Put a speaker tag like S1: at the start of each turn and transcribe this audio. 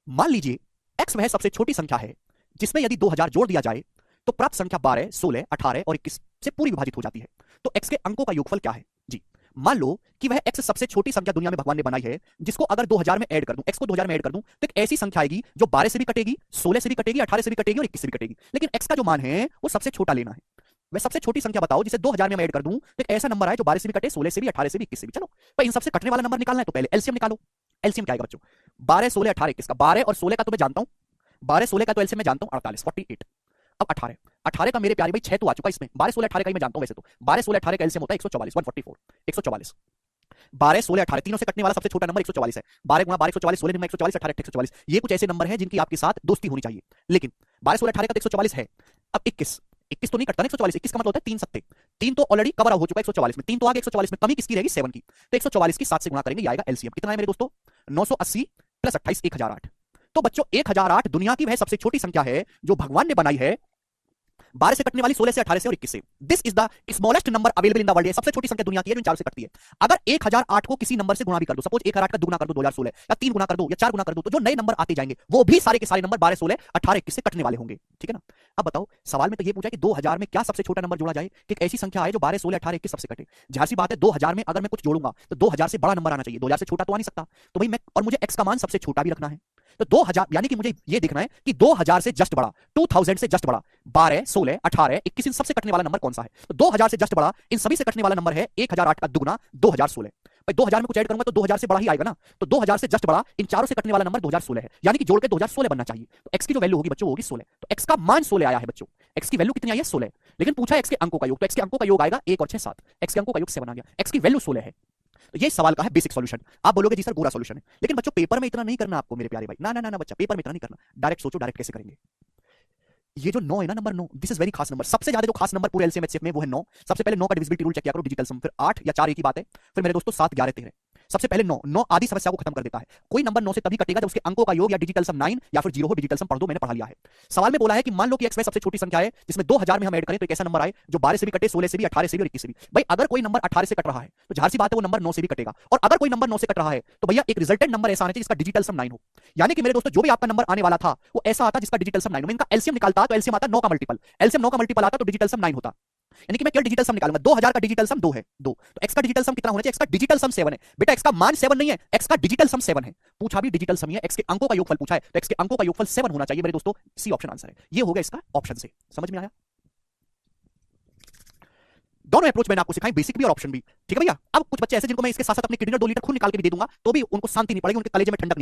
S1: मान लीजिए x वह सबसे छोटी संख्या है जिसमें यदि 2000 जोड़ दिया जाए तो प्राप्त संख्या 12, 16, 18 और 21 से पूरी विभाजित हो जाती है। तो x के अंकों का योगफल क्या है जी। मान लो कि वह x सबसे छोटी संख्या दुनिया में भगवान ने बनाई है, जिसको अगर 2000 में ऐड कर दूं, x को 2000 में ऐड कर दूं तो एक ऐसी संख्या आएगी जो 12 से भी कटेगी, 16 से भी कटेगी, 18 से भी कटेगी और 21 से भी कटेगी। लेकिन x का जो मान है वो सबसे छोटा लेना है। वह सबसे छोटी संख्या बताओ जिसे 2000 में मैं ऐड कर दूं तो एक ऐसा नंबर आए जो 12 से भी कटे, 16 से भी, 18 से भी, 21 से भी। चलो भाई इन सबसे कटने वाला नंबर निकालना है तो पहले एलसीएम निकालो। एलसीएम क्या आएगा बच्चों? 12, 16, 18, 21 का 12 और 16 का तो मैं जानता हूं, 12, 16 का तो एलसीएम मैं जानता हूं 48, 48। अब 18, 18 का मेरे प्यारे भाई 6 तो आ चुका इसमें, 12, 16, 18 का ही मैं जानता हूं वैसे तो। 12, 16, 18 का एलसीएम होता है 144, 144, 144। 12, 16, 18 तीनों से कटने वाला सबसे छोटा नंबर 144 है। 12 गुणा 12 144, 16 गुणा 144, 18 144। ये कुछ ऐसे नंबर हैं जिनकी आपके साथ दोस्ती होनी चाहिए। लेकिन 12, 16, 18 का तो 144 है। अब 21, 21 तो नहीं कटता ना 144, 21 का मतलब होता है 3 सत्ते, 3 तो ऑलरेडी कवर हो चुका है 144 में, 3 तो आगे 144 में, कमी किसकी रहेगी 7 की। तो 144 की 7 से गुणा करेंगे, ये आएगा एलसीएम। कितना है मेरे दोस्तों? 980 प्लस 28, 1008। तो बच्चों 1008 दुनिया की वह सबसे छोटी संख्या है जो भगवान ने बनाई है 12 से कटने वाली, 16 से, 18 से और 21 से। This is the smallest number available in the world. सबसे छोटी संख्या दुनिया की है जो इन चारों से कटती है। अगर 1008 को किसी नंबर से गुणा भी कर दो, सपोज 1008 का दुगुना कर दो 2016, या 3 गुना कर दो या 4 गुना कर दो, तो जो नए नंबर आते जाएंगे वो भी सारे के सारे नंबर 12, 16, 18, 21 से कटने वाले होंगे। ठीक है ना? अब बताओ, सवाल में तो ये पूछा कि 2000 में क्या सबसे छोटा नंबर जोड़ा जाए कि एक ऐसी संख्या है जो 12, 16, 18, 21 सबसे कटे। जाहिर सी बात है 2000 में अगर मैं कुछ जोड़ूंगा तो 2000 से बड़ा नंबर आना चाहिए, 2000 से छोटा तो आ नहीं सकता। तो भाई मैं, और मुझे x का मान सबसे छोटा भी रखना है। तो 2000 यानी कि मुझे ये देखना है कि 2000 से जस्ट बड़ा, 2000 से जस्ट बड़ा 12, 16, 18, 21 इन सबसे कटने वाला नंबर कौन सा है? तो 2000 से जस्ट बड़ा इन सभी से कटने वाला नंबर है 1008 का दुगुना 2016। भाई 2000 में कुछ ऐड करूंगा तो 2000 से बड़ा ही आएगा ना। तो 2000 से जस्ट बड़ा इन चारों से कटने वाला नंबर 2016 है, यानी कि जोड़ के 2016 बनना चाहिए। तो x की जो वैल्यू होगी बच्चों होगी 16। तो x का मान 16 आया है बच्चों। x की वैल्यू कितनी आई है? 16। लेकिन पूछा x के अंकों का योग, तो x के अंकों का योग आएगा 1 और 6 7। x के अंकों का योग 7 आ गया, x की वैल्यू 16 है। तो ये सवाल का है बेसिक सॉल्यूशन। आप बोलोगे जी सर गोरा सॉल्यूशन है, लेकिन बच्चों पेपर में इतना नहीं करना आपको मेरे प्यारे भाई। ना ना ना ना बच्चा, पेपर में इतना नहीं करना। डायरेक्ट सोचो, डायरेक्ट कैसे करेंगे। ये जो 9 है ना, नंबर 9, दिस इज वेरी खास नंबर। सबसे ज्यादा जो खास नंबर पूरे एलसीएम एचसीएफ में वो है 9। सबसे पहले 9 का डिविजिबिलिटी रूल चेक किया करो, डिजिटल सम, फिर 8 या 4 एक ही बात है, फिर मेरे दोस्तों 7, 11, 13। सबसे पहले 9, 9 आदि समस्या को खत्म कर देता है। कोई नंबर 9 से तभी कटेगा जब उसके अंकों का योग या डिजिटल सम 9 या फिर 0 हो। डिजिटल सम पढ़ दो, मैंने पढ़ा लिया है। सवाल में बोला है कि मान लो कि x वह सबसे छोटी संख्या है जिसमें 2000 में हम ऐड करें तो एक ऐसा नंबर आए जो 12 से भी कटे, 16 से भी, 18 से भी और 21 से भी। भाई अगर कोई नंबर 18 से कट रहा है तो जाहिर सी बात है वो नंबर 9 से भी कटेगा, और अगर कोई नंबर 9 से कट रहा है तो भैया एक रिजल्टेंट नंबर ऐसा आना चाहिए जिसका डिजिटल सम 9 हो। यानी कि मेरे दोस्तों जो भी आपका नंबर आने वाला था वो ऐसा आता जिसका डिजिटल सम 9 हो। मैं इनका एलसीएम निकालता तो एलसीएम आता 9 का मल्टीपल, एलसीएम 9 का मल्टीपल आता तो डिजिटल सम 9 होता। यानी कि मैं केवल डिजिटल सम निकालूंगा। 2000 का डिजिटल सम 2 है, 2, तो x का डिजिटल सम कितना होना चाहिए? x का डिजिटल सम 7 है। बेटा x का मान 7 नहीं है, x का डिजिटल सम 7 है। पूछा भी डिजिटल सम ही है, x के अंकों का योगफल पूछा है, तो x के अंकों का योगफल 7 होना चाहिए मेरे दोस्तों। सी ऑप्शन आंसर है। ये हो गया इसका ऑप्शन से। समझ में आया? दोनों अप्रोच मैंने आपको सिखाई, बेसिक भी और ऑप्शन भी। ठीक है भैया? अब कुछ बच्चे ऐसे जिनको मैं इसके साथ साथ अपनी किडनी और 2 लीटर खून निकाल के भी दे दूंगा तो भी उनको शांति नहीं पड़ेगी, उनके कलेजे में ठंडक नहीं